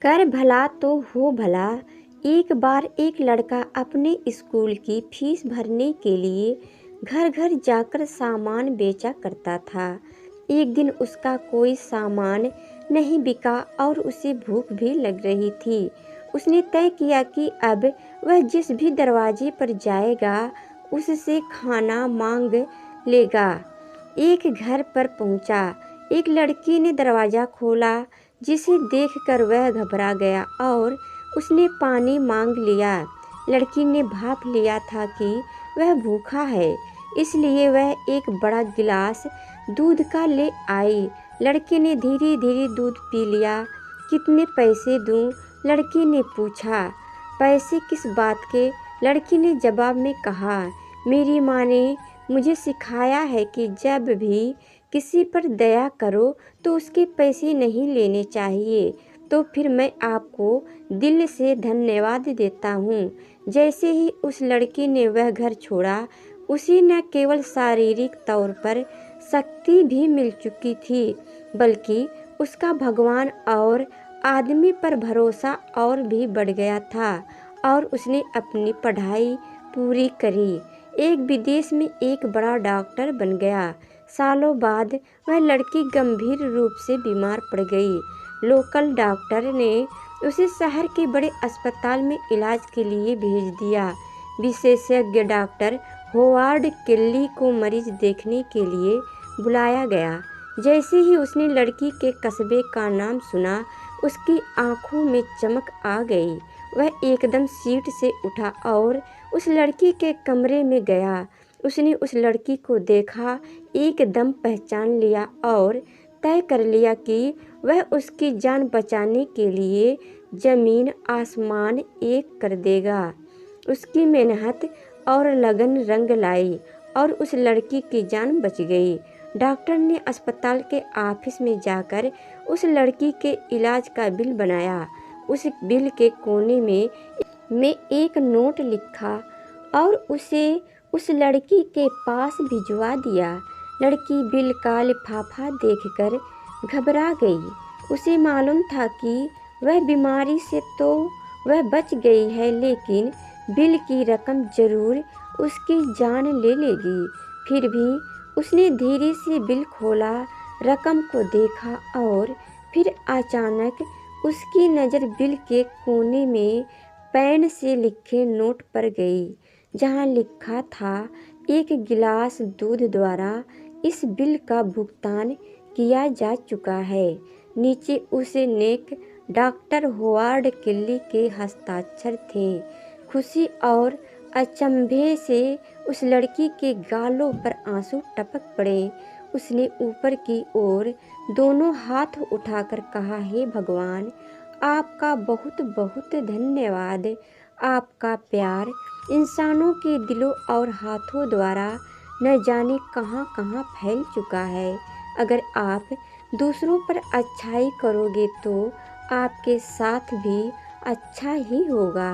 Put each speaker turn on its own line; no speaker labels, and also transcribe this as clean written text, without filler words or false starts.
कर भला तो हो भला। एक बार एक लड़का अपने स्कूल की फीस भरने के लिए घर घर जाकर सामान बेचा करता था। एक दिन उसका कोई सामान नहीं बिका और उसे भूख भी लग रही थी। उसने तय किया कि अब वह जिस भी दरवाजे पर जाएगा उससे खाना मांग लेगा। एक घर पर पहुंचा। एक लड़की ने दरवाज़ा खोला, जिसे देखकर वह घबरा गया और उसने पानी मांग लिया। लड़की ने भाप लिया था कि वह भूखा है, इसलिए वह एक बड़ा गिलास दूध का ले आई। लड़के ने धीरे धीरे दूध पी लिया। कितने पैसे दूं? लड़की ने पूछा। पैसे किस बात के? लड़की ने जवाब में कहा, मेरी माँ ने मुझे सिखाया है कि जब भी किसी पर दया करो तो उसके पैसे नहीं लेने चाहिए। तो फिर मैं आपको दिल से धन्यवाद देता हूँ। जैसे ही उस लड़की ने वह घर छोड़ा, उसे न केवल शारीरिक तौर पर शक्ति भी मिल चुकी थी, बल्कि उसका भगवान और आदमी पर भरोसा और भी बढ़ गया था और उसने अपनी पढ़ाई पूरी करी। एक विदेश में एक बड़ा डॉक्टर बन गया। सालों बाद वह लड़की गंभीर रूप से बीमार पड़ गई। लोकल डॉक्टर ने उसे शहर के बड़े अस्पताल में इलाज के लिए भेज दिया। विशेषज्ञ डॉक्टर होवार्ड केल्ली को मरीज देखने के लिए बुलाया गया। जैसे ही उसने लड़की के कस्बे का नाम सुना, उसकी आंखों में चमक आ गई। वह एकदम सीट से उठा और उस लड़की के कमरे में गया। उसने उस लड़की को देखा, एकदम पहचान लिया और तय कर लिया कि वह उसकी जान बचाने के लिए ज़मीन आसमान एक कर देगा। उसकी मेहनत और लगन रंग लाई और उस लड़की की जान बच गई। डॉक्टर ने अस्पताल के ऑफिस में जाकर उस लड़की के इलाज का बिल बनाया। उस बिल के कोने में एक नोट लिखा और उसे उस लड़की के पास भिजवा दिया। लड़की बिल का लिफाफा देखकर घबरा गई। उसे मालूम था कि वह बीमारी से तो वह बच गई है, लेकिन बिल की रकम जरूर उसकी जान ले लेगी। फिर भी उसने धीरे से बिल खोला, रकम को देखा और फिर अचानक उसकी नज़र बिल के कोने में पेन से लिखे नोट पर गई, जहाँ लिखा था, एक गिलास दूध द्वारा इस बिल का भुगतान किया जा चुका है। नीचे उस नेक डॉक्टर होवार्ड केल्ली के हस्ताक्षर थे। खुशी और अचंभे से उस लड़की के गालों पर आंसू टपक पड़े। उसने ऊपर की ओर दोनों हाथ उठाकर कहा, हे भगवान, आपका बहुत बहुत धन्यवाद। आपका प्यार इंसानों के दिलों और हाथों द्वारा न जाने कहाँ कहाँ फैल चुका है। अगर आप दूसरों पर अच्छाई करोगे तो आपके साथ भी अच्छा ही होगा।